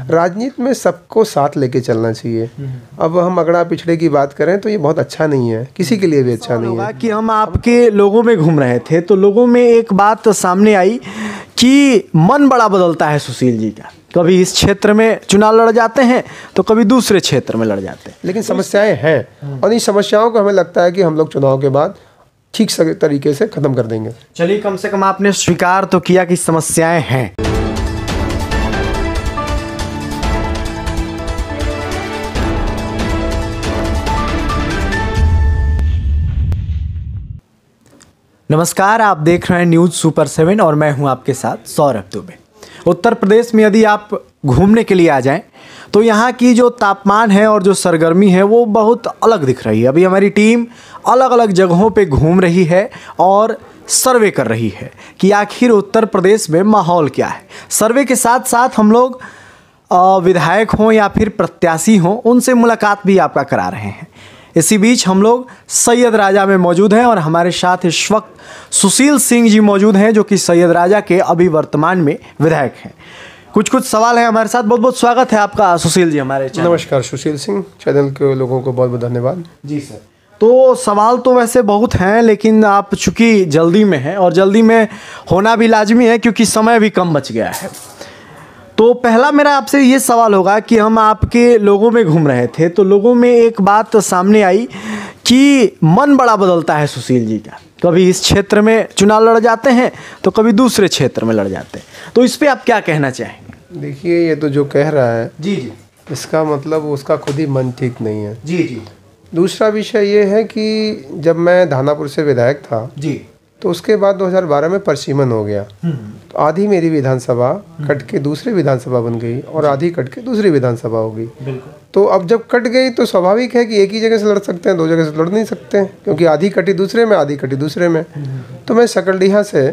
राजनीति में सबको साथ लेके चलना चाहिए। अब हम अगड़ा पिछड़े की बात करें तो ये बहुत अच्छा नहीं है, किसी के लिए भी अच्छा नहीं है। कि हम आपके लोगों में घूम रहे थे तो लोगों में एक बात सामने आई कि मन बड़ा बदलता है सुशील जी का, कभी इस क्षेत्र में चुनाव लड़ जाते हैं तो कभी दूसरे क्षेत्र में लड़ जाते हैं, लेकिन समस्याएं हैं और इन समस्याओं को हमें लगता है कि हम लोग चुनाव के बाद ठीक तरीके से खत्म कर देंगे। चलिए, कम से कम आपने स्वीकार तो किया कि समस्याएं हैं। नमस्कार, आप देख रहे हैं न्यूज़ सुपर 7 और मैं हूं आपके साथ सौरभ दुबे। उत्तर प्रदेश में यदि आप घूमने के लिए आ जाएं तो यहाँ की जो तापमान है और जो सरगर्मी है वो बहुत अलग दिख रही है। अभी हमारी टीम अलग अलग जगहों पे घूम रही है और सर्वे कर रही है कि आखिर उत्तर प्रदेश में माहौल क्या है। सर्वे के साथ साथ हम लोग विधायक हों या फिर प्रत्याशी हों, उनसे मुलाकात भी आपका करा रहे हैं। इसी बीच हम लोग सैयद राजा में मौजूद हैं और हमारे साथ इस वक्त सुशील सिंह जी मौजूद हैं जो कि सैयद राजा के अभी वर्तमान में विधायक हैं। कुछ सवाल हैं हमारे साथ। बहुत बहुत स्वागत है आपका सुशील जी हमारे चैनल। नमस्कार सुशील सिंह, चैनल के लोगों को बहुत बहुत धन्यवाद। जी सर। तो सवाल तो वैसे बहुत हैं, लेकिन आप चूँकि जल्दी में हैं और जल्दी में होना भी लाजमी है क्योंकि समय भी कम बच गया है। तो पहला मेरा आपसे ये सवाल होगा कि हम आपके लोगों में घूम रहे थे तो लोगों में एक बात सामने आई कि मन बड़ा बदलता है सुशील जी का, कभी इस क्षेत्र में चुनाव लड़ जाते हैं तो कभी दूसरे क्षेत्र में लड़ जाते हैं। तो इस पे आप क्या कहना चाहेंगे? देखिए, ये तो जो कह रहा है जी, इसका मतलब उसका खुद ही मन ठीक नहीं है। जी। दूसरा दूसरा विषय ये है कि जब मैं धानापुर से विधायक था जी तो उसके बाद 2012 में परसीमन हो गया, तो आधी मेरी विधानसभा कट के दूसरी विधानसभा बन गई और आधी कट के दूसरी विधानसभा हो गई। तो अब जब कट गई तो स्वाभाविक है कि एक ही जगह से लड़ सकते हैं, दो जगह से लड़ नहीं सकते हैं, क्योंकि आधी कटी दूसरे में, आधी कटी दूसरे में। तो मैं सकलडीहा से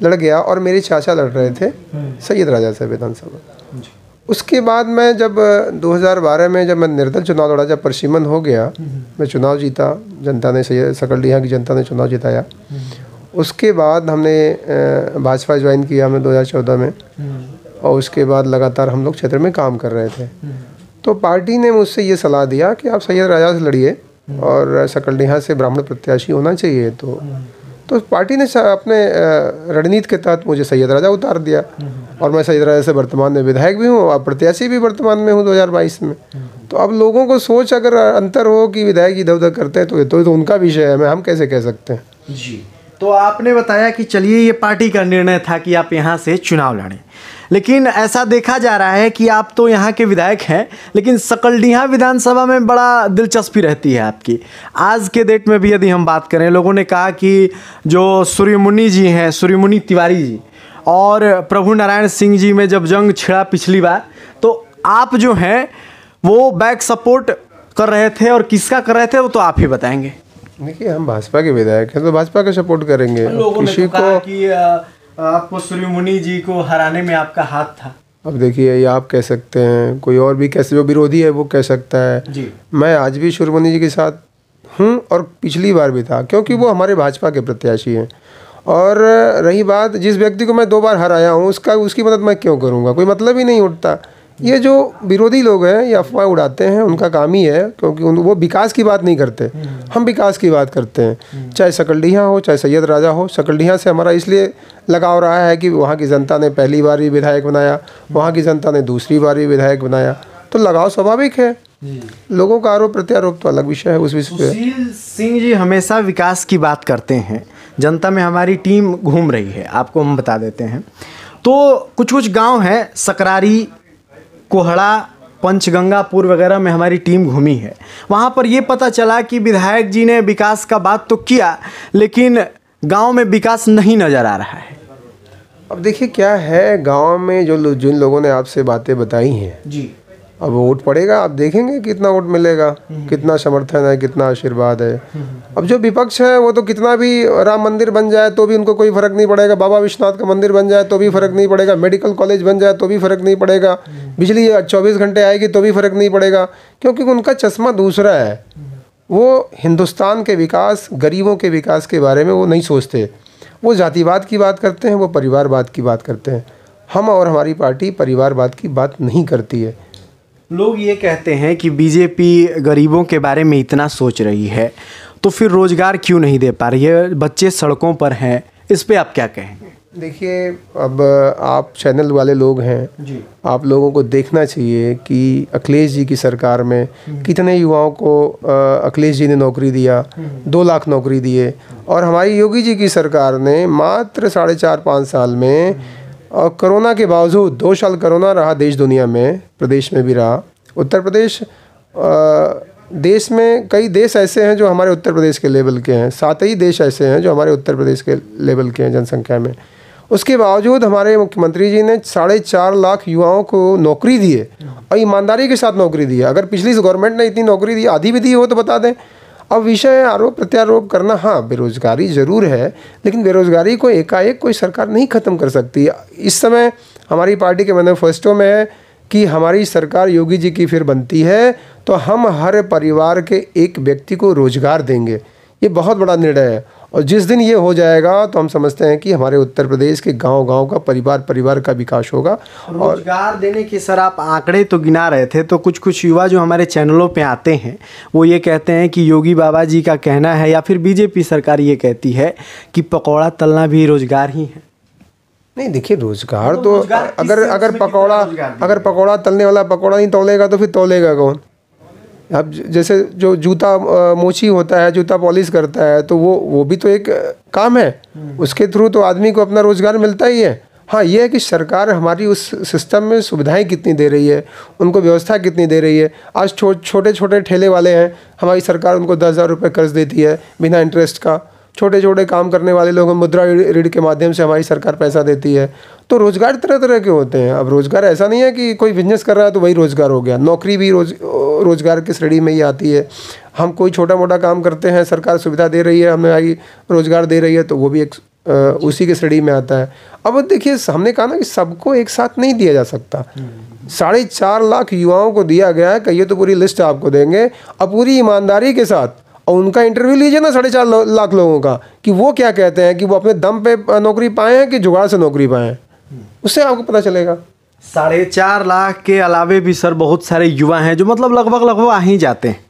लड़ गया और मेरे चाचा लड़ रहे थे सैयद राजा से विधानसभा। उसके बाद मैं जब 2012 में जब मैं निर्दल चुनाव लड़ा, जब परसीमन हो गया, मैं चुनाव जीता, जनता ने सकलडीहा की जनता ने चुनाव जिताया। उसके बाद हमने भाजपा ज्वाइन किया हमने 2014 में, और उसके बाद लगातार हम लोग क्षेत्र में काम कर रहे थे। तो पार्टी ने मुझसे ये सलाह दिया कि आप सैयद राजा से लड़िए और सकलडीहा से ब्राह्मण प्रत्याशी होना चाहिए। तो पार्टी ने अपने रणनीति के तहत मुझे सैयद राजा उतार दिया और मैं सैयद राजा से वर्तमान में विधायक भी हूँ और प्रत्याशी भी वर्तमान में हूँ 2022 में। तो अब लोगों को सोच अगर अंतर हो कि विधायक इधर उधर करते हैं तो उनका विषय है, हम कैसे कह सकते हैं। जी, तो आपने बताया कि चलिए ये पार्टी का निर्णय था कि आप यहाँ से चुनाव लड़ें, लेकिन ऐसा देखा जा रहा है कि आप तो यहाँ के विधायक हैं लेकिन सकलडीहा विधानसभा में बड़ा दिलचस्पी रहती है आपकी। आज के डेट में भी यदि हम बात करें, लोगों ने कहा कि जो सूर्यमुनि जी हैं, सूर्यमुनि तिवारी जी और प्रभु नारायण सिंह जी में जब जंग छिड़ा पिछली बार, तो आप जो हैं वो बैक सपोर्ट कर रहे थे, और किसका कर रहे थे वो तो आप ही बताएंगे। देखिए, हम भाजपा के विधायक हैं तो भाजपा का सपोर्ट करेंगे। लोगों ने तो कहा कि आपको सूर्यमुनि जी को हराने में आपका हाथ था। अब देखिए, ये आप कह सकते हैं, कोई और भी कैसे, जो विरोधी है वो कह सकता है जी। मैं आज भी सूर्यमुनि जी के साथ हूँ और पिछली बार भी था, क्योंकि वो हमारे भाजपा के प्रत्याशी हैं। और रही बात, जिस व्यक्ति को मैं 2 बार हराया हूँ उसकी मदद मैं क्यों करूँगा, कोई मतलब ही नहीं उठता। ये जो विरोधी लोग हैं ये अफवाह उड़ाते हैं, उनका काम ही है, क्योंकि वो विकास की बात नहीं करते, हम विकास की बात करते हैं। चाहे सकलडीहा हो, चाहे सैयद राजा हो। सकलडीहा से हमारा इसलिए लगाव रहा है कि वहाँ की जनता ने पहली बार भी विधायक बनाया, वहाँ की जनता ने दूसरी बार भी विधायक बनाया, तो लगाव स्वाभाविक है। लोगों का आरोप प्रत्यारोप तो अलग विषय है, उस विषय पे। सुशील सिंह जी हमेशा विकास की बात करते हैं। जनता में हमारी टीम घूम रही है, आपको हम बता देते हैं। तो कुछ गाँव हैं, सकरारी, कोहड़ा, पंचगंगापुर वगैरह में हमारी टीम घूमी है। वहाँ पर ये पता चला कि विधायक जी ने विकास का बात तो किया लेकिन गांव में विकास नहीं नज़र आ रहा है। अब देखिए क्या है, गांव में जिन लोगों ने आपसे बातें बताई हैं जी, अब वोट पड़ेगा, आप देखेंगे कितना वोट मिलेगा, कितना समर्थन है, कितना आशीर्वाद है। अब जो विपक्ष है वो तो कितना भी राम मंदिर बन जाए तो भी उनको कोई फर्क नहीं पड़ेगा, बाबा विश्वनाथ का मंदिर बन जाए तो भी फर्क नहीं पड़ेगा, मेडिकल कॉलेज बन जाए तो भी फर्क नहीं पड़ेगा, बिजली 24 घंटे आएगी तो भी फर्क नहीं पड़ेगा, क्योंकि उनका चश्मा दूसरा है। वो हिंदुस्तान के विकास, गरीबों के विकास के बारे में वो नहीं सोचते। वो जातिवाद की बात करते हैं, वो परिवारवाद की बात करते हैं। हम और हमारी पार्टी परिवारवाद की बात नहीं करती है। लोग ये कहते हैं कि बीजेपी गरीबों के बारे में इतना सोच रही है तो फिर रोजगार क्यों नहीं दे पा रही है, बच्चे सड़कों पर हैं, इस पे आप क्या कहेंगे? देखिए, अब आप चैनल वाले लोग हैं जी, आप लोगों को देखना चाहिए कि अखिलेश जी की सरकार में कितने युवाओं को अखिलेश जी ने नौकरी दिया, 2 लाख नौकरी दिए। और हमारी योगी जी की सरकार ने मात्र 4.5-5 साल में, और कोरोना के बावजूद 2 साल कोरोना रहा देश दुनिया में, प्रदेश में भी रहा। उत्तर प्रदेश देश में कई देश ऐसे हैं जो हमारे उत्तर प्रदेश के लेवल के हैं, 7 ही देश ऐसे हैं जो हमारे उत्तर प्रदेश के लेवल के हैं जनसंख्या में। उसके बावजूद हमारे मुख्यमंत्री जी ने 4.5 लाख युवाओं को नौकरी दी है और ईमानदारी के साथ नौकरी दी है। अगर पिछली गवर्नमेंट ने इतनी नौकरी दी, आधी भी दी हो तो बता दें। अब विषय आरोप प्रत्यारोप करना, हाँ बेरोजगारी ज़रूर है, लेकिन बेरोजगारी को एकाएक कोई सरकार नहीं ख़त्म कर सकती। इस समय हमारी पार्टी के मैनिफेस्टो में है कि हमारी सरकार योगी जी की फिर बनती है तो हम हर परिवार के एक व्यक्ति को रोजगार देंगे। ये बहुत बड़ा निर्णय है और जिस दिन ये हो जाएगा तो हम समझते हैं कि हमारे उत्तर प्रदेश के गांव-गांव का, परिवार का विकास होगा। और रोजगार देने के सर आप आंकड़े तो गिना रहे थे, तो कुछ युवा जो हमारे चैनलों पे आते हैं वो ये कहते हैं कि योगी बाबा जी का कहना है या फिर बीजेपी सरकार ये कहती है कि पकौड़ा तलना भी रोजगार ही है। नहीं, देखिए रोजगार तो अगर पकौड़ा तलने वाला पकौड़ा नहीं तोलेगा तो फिर तोलेगा कौन? अब जैसे जो जूता मोची होता है, जूता पॉलिश करता है, तो वो भी तो एक काम है, उसके थ्रू तो आदमी को अपना रोजगार मिलता ही है। हाँ, ये है कि सरकार हमारी उस सिस्टम में सुविधाएं कितनी दे रही है, उनको व्यवस्था कितनी दे रही है। आज छोटे छोटे ठेले वाले हैं, हमारी सरकार उनको 10,000 रुपये कर्ज देती है बिना इंटरेस्ट का। छोटे छोटे काम करने वाले लोगों को मुद्रा ऋण के माध्यम से हमारी सरकार पैसा देती है। तो रोज़गार तरह तरह के होते हैं। अब रोज़गार ऐसा नहीं है कि कोई बिजनेस कर रहा है तो वही रोज़गार हो गया, नौकरी भी रोज़गार की श्रेणी में ही आती है। हम कोई छोटा मोटा काम करते हैं, सरकार सुविधा दे रही है, हमें आई रोज़गार दे रही है, तो वो भी एक उसी के श्रेणी में आता है। अब देखिए, हमने कहा ना कि सबको एक साथ नहीं दिया जा सकता। 4.5 लाख युवाओं को दिया गया है, कहिए तो पूरी लिस्ट आपको देंगे। अब पूरी ईमानदारी के साथ और उनका इंटरव्यू लीजिए ना 4.5 लाख लोगों का, कि वो क्या कहते हैं, कि वो अपने दम पे नौकरी पाए हैं कि जुगाड़ से नौकरी पाए हैं, उससे आपको पता चलेगा। 4.5 लाख के अलावे भी सर बहुत सारे युवा हैं जो मतलब लगभग आ ही जाते हैं।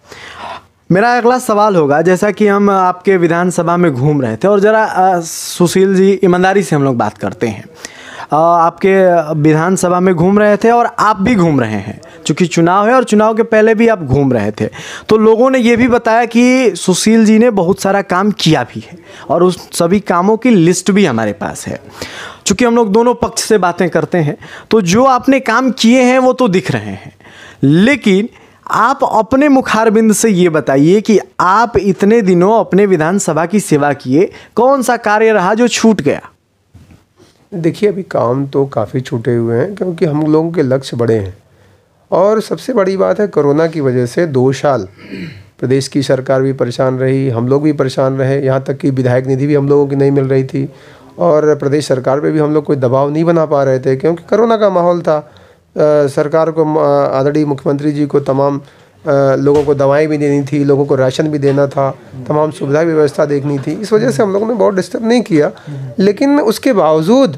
मेरा अगला सवाल होगा, जैसा कि हम आपके विधानसभा में घूम रहे थे और ज़रा सुशील जी, ईमानदारी से हम लोग बात करते हैं, आपके विधानसभा में घूम रहे थे और आप भी घूम रहे हैं, चूँकि चुनाव है और चुनाव के पहले भी आप घूम रहे थे, तो लोगों ने ये भी बताया कि सुशील जी ने बहुत सारा काम किया भी है और उस सभी कामों की लिस्ट भी हमारे पास है। चूँकि हम लोग दोनों पक्ष से बातें करते हैं, तो जो आपने काम किए हैं वो तो दिख रहे हैं, लेकिन आप अपने मुखारबिंद से ये बताइए कि आप इतने दिनों अपने विधानसभा की सेवा किए, कौन सा कार्य रहा जो छूट गया? देखिए, अभी काम तो काफ़ी छूटे हुए हैं क्योंकि हम लोगों के लक्ष्य बड़े हैं। और सबसे बड़ी बात है, कोरोना की वजह से 2 साल प्रदेश की सरकार भी परेशान रही, हम लोग भी परेशान रहे, यहाँ तक कि विधायक निधि भी हम लोगों की नहीं मिल रही थी और प्रदेश सरकार पे भी हम लोग कोई दबाव नहीं बना पा रहे थे क्योंकि कोरोना का माहौल था। सरकार को, आदरणीय मुख्यमंत्री जी को तमाम लोगों को दवाएं भी देनी थी, लोगों को राशन भी देना था, तमाम सुविधा व्यवस्था देखनी थी। इस वजह से हम लोगों ने बहुत डिस्टर्ब नहीं किया, लेकिन उसके बावजूद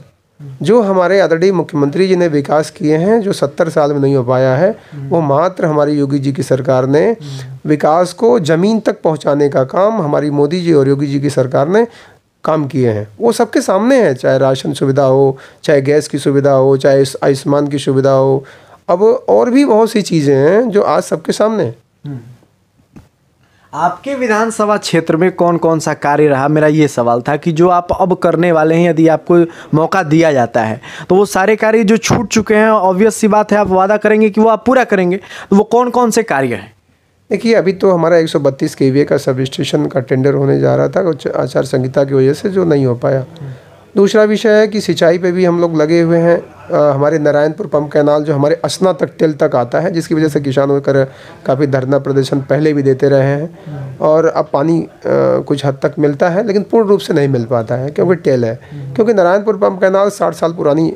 जो हमारे आदरणीय मुख्यमंत्री जी ने विकास किए हैं, जो 70 साल में नहीं हो पाया है, वो मात्र हमारी योगी जी की सरकार ने विकास को ज़मीन तक पहुंचाने का काम हमारी मोदी जी और योगी जी की सरकार ने काम किए हैं। वो सबके सामने है, चाहे राशन सुविधा हो, चाहे गैस की सुविधा हो, चाहे आयुष्मान की सुविधा हो, अब और भी बहुत सी चीज़ें हैं जो आज सबके सामने हैं। आपके विधानसभा क्षेत्र में कौन कौन सा कार्य रहा, मेरा ये सवाल था कि जो आप अब करने वाले हैं, यदि आपको मौका दिया जाता है तो वो सारे कार्य जो छूट चुके हैं, ऑब्वियस सी बात है आप वादा करेंगे कि वो आप पूरा करेंगे, तो वो कौन कौन से कार्य हैं? देखिए, अभी तो हमारा 132 kVA का सब स्टेशन का टेंडर होने जा रहा था, कुछ आचार संहिता की वजह से जो नहीं हो पाया। दूसरा विषय है कि सिंचाई पे भी हम लोग लगे हुए हैं। हमारे नारायणपुर पंप कैनाल जो हमारे असना तक टेल तक आता है, जिसकी वजह से किसान होकर काफ़ी धरना प्रदर्शन पहले भी देते रहे हैं और अब पानी कुछ हद तक मिलता है, लेकिन पूर्ण रूप से नहीं मिल पाता है क्योंकि टेल है। क्योंकि नारायणपुर पंप कैनाल 60 साल पुरानी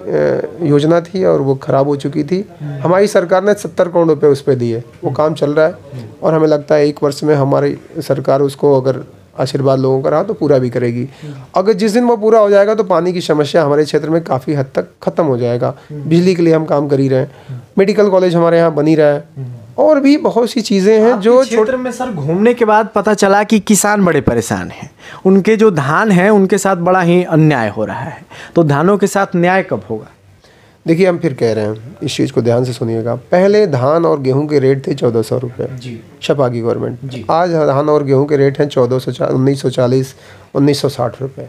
योजना थी और वो ख़राब हो चुकी थी। हमारी सरकार ने 70 करोड़ रुपये उस पर दिए, वो काम चल रहा है और हमें लगता है 1 वर्ष में हमारी सरकार उसको अगर आशीर्वाद लोगों का रहा तो पूरा भी करेगी। अगर जिस दिन वो पूरा हो जाएगा तो पानी की समस्या हमारे क्षेत्र में काफ़ी हद तक ख़त्म हो जाएगा। बिजली के लिए हम काम कर ही रहे हैं, मेडिकल कॉलेज हमारे यहाँ बन ही रहा है, और भी बहुत सी चीज़ें हैं जो क्षेत्र में सर घूमने के बाद पता चला कि किसान बड़े परेशान हैं। उनके जो धान हैं उनके साथ बड़ा ही अन्याय हो रहा है, तो धानों के साथ न्याय कब होगा? देखिए, हम फिर कह रहे हैं, इस चीज़ को ध्यान से सुनिएगा। पहले धान और गेहूं के रेट थे 1400 रुपये जी, छपा की गवर्नमेंट। आज धान और गेहूं के रेट हैं 1940 1960 रुपये।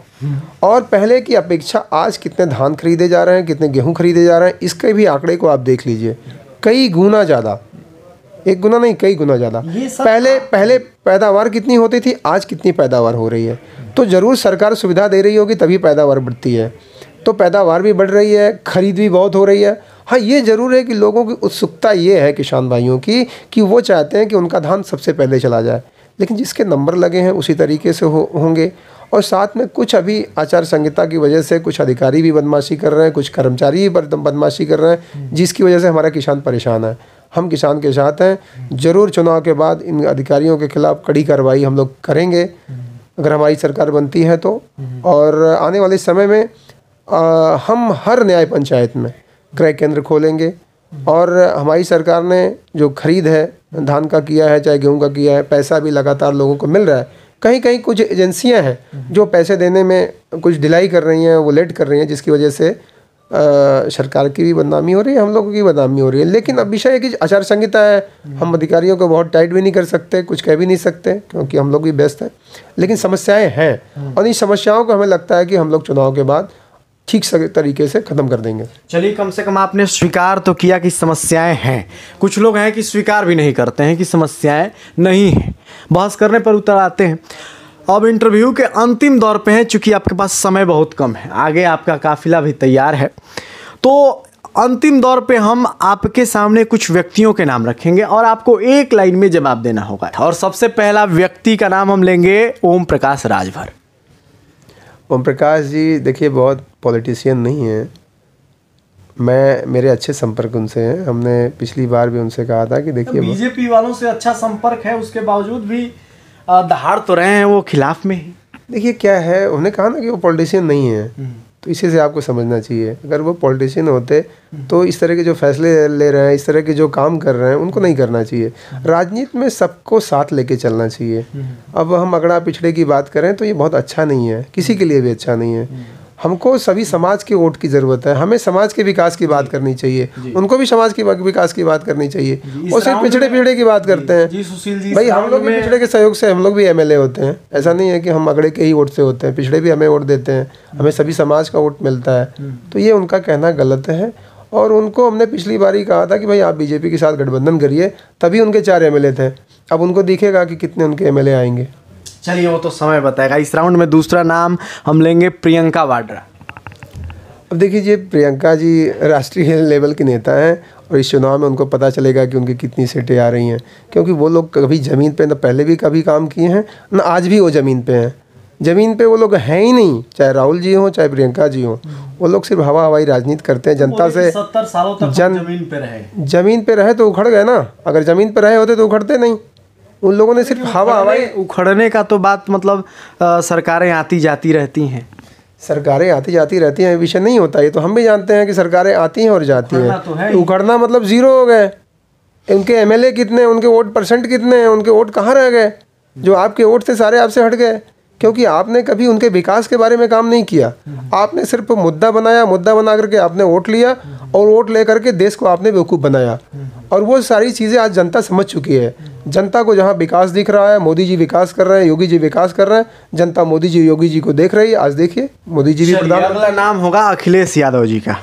और पहले की अपेक्षा आज कितने धान खरीदे जा रहे हैं, कितने गेहूं खरीदे जा रहे हैं, इसके भी आंकड़े को आप देख लीजिए, कई गुना ज़्यादा, एक गुना नहीं कई गुना ज़्यादा। पहले पैदावार कितनी होती थी, आज कितनी पैदावार हो रही है। तो ज़रूर सरकार सुविधा दे रही होगी तभी पैदावार बढ़ती है, तो पैदावार भी बढ़ रही है, खरीद भी बहुत हो रही है। हाँ, ये ज़रूर है कि लोगों की उत्सुकता ये है किसान भाइयों की कि वो चाहते हैं कि उनका धान सबसे पहले चला जाए, लेकिन जिसके नंबर लगे हैं उसी तरीके से होंगे। और साथ में कुछ अभी आचार संहिता की वजह से कुछ अधिकारी भी बदमाशी कर रहे हैं, कुछ कर्मचारी भी बदमाशी कर रहे हैं, जिसकी वजह से हमारा किसान परेशान है। हम किसान के साथ हैं, ज़रूर चुनाव के बाद इन अधिकारियों के खिलाफ कड़ी कार्रवाई हम लोग करेंगे अगर हमारी सरकार बनती है तो। और आने वाले समय में हम हर न्याय पंचायत में क्रय केंद्र खोलेंगे, और हमारी सरकार ने जो खरीद है धान का किया है चाहे गेहूं का किया है, पैसा भी लगातार लोगों को मिल रहा है। कहीं कहीं कुछ एजेंसियां हैं जो पैसे देने में कुछ ढिलाई कर रही हैं, वो लेट कर रही हैं, जिसकी वजह से सरकार की भी बदनामी हो रही है, हम लोगों की बदनामी हो रही है। लेकिन अब विषय है कि आचार संहिता है, हम अधिकारियों को बहुत टाइट भी नहीं कर सकते, कुछ कह भी नहीं सकते, क्योंकि हम लोग भी व्यस्त हैं। लेकिन समस्याएं हैं, और इन समस्याओं को हमें लगता है कि हम लोग चुनाव के बाद ठीक तरीके से ख़त्म कर देंगे। चलिए, कम से कम आपने स्वीकार तो किया कि समस्याएं हैं। कुछ लोग हैं कि स्वीकार भी नहीं करते हैं कि समस्याएं नहीं हैं, बहस करने पर उतर आते हैं। अब इंटरव्यू के अंतिम दौर पे हैं, चूँकि आपके पास समय बहुत कम है, आगे आपका काफिला भी तैयार है, तो अंतिम दौर पे हम आपके सामने कुछ व्यक्तियों के नाम रखेंगे और आपको एक लाइन में जवाब देना होगा। और सबसे पहला व्यक्ति का नाम हम लेंगे ओम प्रकाश राजभर। ओम प्रकाश जी देखिए बहुत पॉलिटिशियन नहीं है, मेरे अच्छे संपर्क उनसे हैं। हमने पिछली बार भी उनसे कहा था कि देखिए बीजेपी वालों से अच्छा संपर्क है, उसके बावजूद भी दहाड़ तो रहे हैं वो खिलाफ में ही। देखिए क्या है, उन्होंने कहा ना कि वो पॉलिटिशियन नहीं है, तो इसी से आपको समझना चाहिए। अगर वो पॉलिटिशियन होते तो इस तरह के जो फैसले ले रहे हैं, इस तरह के जो काम कर रहे हैं, उनको नहीं करना चाहिए। राजनीति में सबको साथ लेके चलना चाहिए। अब हम अगड़ा पिछड़े की बात करें तो ये बहुत अच्छा नहीं है, किसी के लिए भी अच्छा नहीं है। हमको सभी समाज के वोट की ज़रूरत है, हमें समाज के विकास की बात करनी चाहिए, उनको भी समाज के विकास की बात करनी चाहिए। और सिर्फ पिछड़े की बात करते हैं भाई, हम लोग भी पिछड़े के सहयोग से हम लोग भी एमएलए होते हैं। ऐसा नहीं है कि हम अगड़े के ही वोट से होते हैं, पिछड़े भी हमें वोट देते हैं, हमें सभी समाज का वोट मिलता है। तो ये उनका कहना गलत है, और उनको हमने पिछली बार ही कहा था कि भाई आप बीजेपी के साथ गठबंधन करिए, तभी उनके 4 एमएलए थे। अब उनको दिखेगा कि कितने उनके एमएलए आएंगे। चलिए, वो तो समय बताएगा। इस राउंड में दूसरा नाम हम लेंगे प्रियंका वाड्रा। अब देखिए, प्रियंका जी राष्ट्रीय लेवल के नेता हैं, और इस चुनाव में उनको पता चलेगा कि उनकी कितनी सीटें आ रही हैं, क्योंकि वो लोग कभी ज़मीन पे न पहले भी कभी काम किए हैं, न आज भी वो ज़मीन पे हैं। ज़मीन पे वो लोग हैं ही नहीं, चाहे राहुल जी हों चाहे प्रियंका जी हों। वो लोग सिर्फ हवाई राजनीति करते हैं, जनता से 70 सालों तक ज़मीन पे रहे तो उखड़ गए ना। अगर ज़मीन पे रहे होते तो उखड़ते नहीं। उन लोगों ने सिर्फ हवाई उखड़ने का तो बात मतलब सरकारें आती जाती रहती हैं, सरकारें आती जाती रहती हैं, विषय नहीं होता। ये तो हम भी जानते हैं कि सरकारें आती हैं और जाती हैं। तो उखड़ना मतलब ज़ीरो हो गए। उनके एमएलए कितने, उनके वोट परसेंट कितने हैं, उनके वोट कहाँ रह गए? जो आपके वोट थे सारे आपसे हट गए, क्योंकि आपने कभी उनके विकास के बारे में काम नहीं किया। आपने सिर्फ मुद्दा बनाया, मुद्दा बना करके आपने वोट लिया, और वोट ले करके देश को आपने बेवकूफ़ बनाया। और वो सारी चीज़ें आज जनता समझ चुकी है। जनता को जहाँ विकास दिख रहा है, मोदी जी विकास कर रहे हैं, योगी जी विकास कर रहे हैं, जनता मोदी जी योगी जी को देख रही है। आज देखिए मोदी जी भी प्रधान। अगला नाम होगा अखिलेश यादव जी का।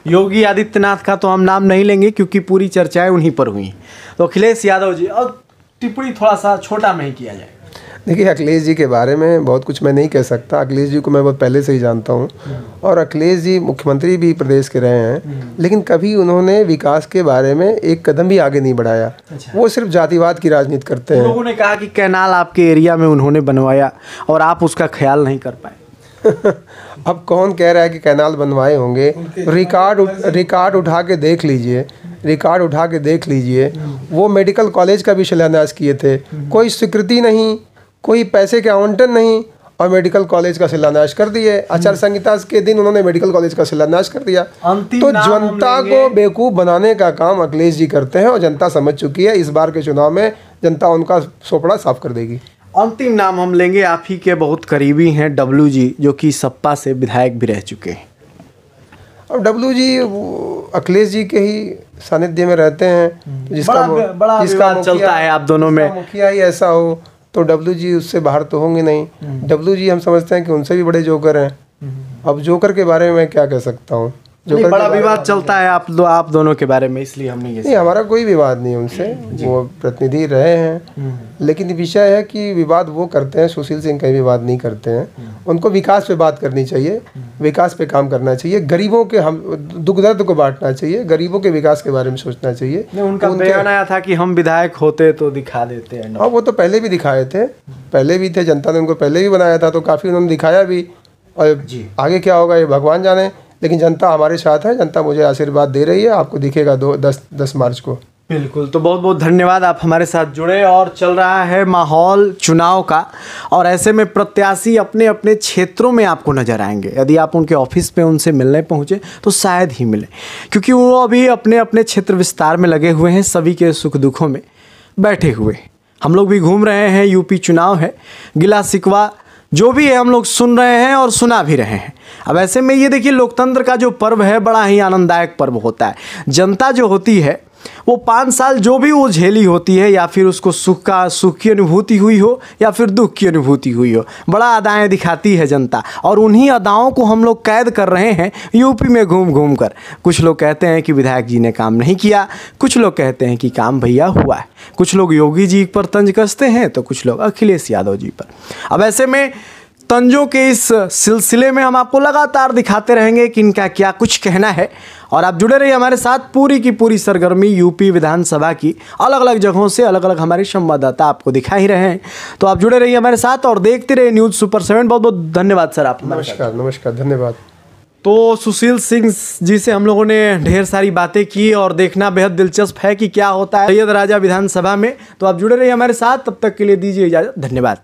योगी आदित्यनाथ का तो हम नाम नहीं लेंगे क्योंकि पूरी चर्चाएं उन्हीं पर हुई। तो अखिलेश यादव जी, और टिप्पणी थोड़ा सा छोटा में ही किया जाए। देखिए, अखिलेश जी के बारे में बहुत कुछ मैं नहीं कह सकता। अखिलेश जी को मैं बहुत पहले से ही जानता हूँ, और अखिलेश जी मुख्यमंत्री भी प्रदेश के रहे हैं, लेकिन कभी उन्होंने विकास के बारे में एक कदम भी आगे नहीं बढ़ाया। वो सिर्फ जातिवाद की राजनीति करते हैं। लोगों ने कहा कि कैनाल आपके एरिया में उन्होंने बनवाया और आप उसका ख्याल नहीं कर पाए। अब कौन कह रहा है कि कैनाल बनवाए होंगे? रिकॉर्ड उठा के देख लीजिए, रिकॉर्ड उठा के देख लीजिए। वो मेडिकल कॉलेज का भी शिलान्यास किए थे, कोई स्वीकृति नहीं, कोई पैसे के आवंटन नहीं, और मेडिकल कॉलेज का शिलान्यास कर दिए। आचार संहिता के दिन उन्होंने मेडिकल कॉलेज का शिलान्यास कर दिया। तो जनता को बेवकूफ बनाने का काम अखिलेश जी करते हैं, और जनता समझ चुकी है। इस बार के चुनाव में जनता उनका सोपड़ा साफ कर देगी। अंतिम नाम हम लेंगे, आप ही के बहुत करीबी हैं, डब्लू जी, जो कि सपा से विधायक भी रह चुके हैं। अब डब्लू जी अखिलेश जी के ही सानिध्य में रहते हैं, जिसका विवाद चलता है आप दोनों में, मुखिया ही ऐसा हो तो डब्लू जी उससे बाहर तो होंगे नहीं। डब्लू जी हम समझते हैं कि उनसे भी बड़े जोकर हैं। अब जोकर के बारे में मैं क्या कह सकता हूँ, जोकर बड़ा विवाद चलता है आप दोनों के बारे में, इसलिए हमने ये नहीं, हमारा कोई विवाद नहीं उनसे, वो प्रतिनिधि रहे हैं। लेकिन विषय है कि विवाद वो करते हैं, सुशील सिंह कहीं विवाद नहीं करते हैं। उनको विकास पे बात करनी चाहिए, विकास पे काम करना चाहिए, गरीबों के हम दुख दर्द को बांटना चाहिए, गरीबों के विकास के बारे में सोचना चाहिए। उनका बयान आया था कि हम विधायक होते तो दिखा देते हैं। हाँ, वो तो पहले भी दिखाए थे, पहले भी थे, जनता ने उनको पहले भी बनाया था, तो काफ़ी उन्होंने दिखाया भी। और आगे क्या होगा ये भगवान जाने, लेकिन जनता हमारे साथ है, जनता मुझे आशीर्वाद दे रही है। आपको दिखेगा 10 मार्च को। बिल्कुल, तो बहुत बहुत धन्यवाद, आप हमारे साथ जुड़े। और चल रहा है माहौल चुनाव का, और ऐसे में प्रत्याशी अपने अपने क्षेत्रों में आपको नजर आएंगे। यदि आप उनके ऑफिस पे उनसे मिलने पहुंचे तो शायद ही मिले, क्योंकि वो अभी अपने अपने क्षेत्र विस्तार में लगे हुए हैं, सभी के सुख दुखों में बैठे हुए। हम लोग भी घूम रहे हैं, यूपी चुनाव है, गिला शिकवा जो भी है हम लोग सुन रहे हैं और सुना भी रहे हैं। अब ऐसे में ये देखिए, लोकतंत्र का जो पर्व है बड़ा ही आनंददायक पर्व होता है। जनता जो होती है वो 5 साल जो भी वो झेली होती है, या फिर उसको सुख की अनुभूति हुई हो या फिर दुख की अनुभूति हुई हो, बड़ा अदाएँ दिखाती है जनता, और उन्हीं अदाओं को हम लोग कैद कर रहे हैं यूपी में घूम घूम कर। कुछ लोग कहते हैं कि विधायक जी ने काम नहीं किया, कुछ लोग कहते हैं कि काम भैया हुआ है, कुछ लोग योगी जी पर तंज कसते हैं, तो कुछ लोग अखिलेश यादव जी पर। अब ऐसे में तंजों के इस सिलसिले में हम आपको लगातार दिखाते रहेंगे कि इनका क्या कुछ कहना है, और आप जुड़े रहिए हमारे साथ। पूरी की पूरी सरगर्मी यूपी विधानसभा की अलग अलग जगहों से अलग अलग हमारे संवाददाता आपको दिखा ही रहे हैं, तो आप जुड़े रहिए हमारे साथ और देखते रहिए न्यूज़ सुपर 7। बहुत बहुत धन्यवाद सर आप। नमस्कार, धन्यवाद। तो सुशील सिंह जी से हम लोगों ने ढेर सारी बातें की, और देखना बेहद दिलचस्प है कि क्या होता है सैयद राजा विधानसभा में। तो आप जुड़े रहिए हमारे साथ, तब तक के लिए दीजिए इजाज़त, धन्यवाद।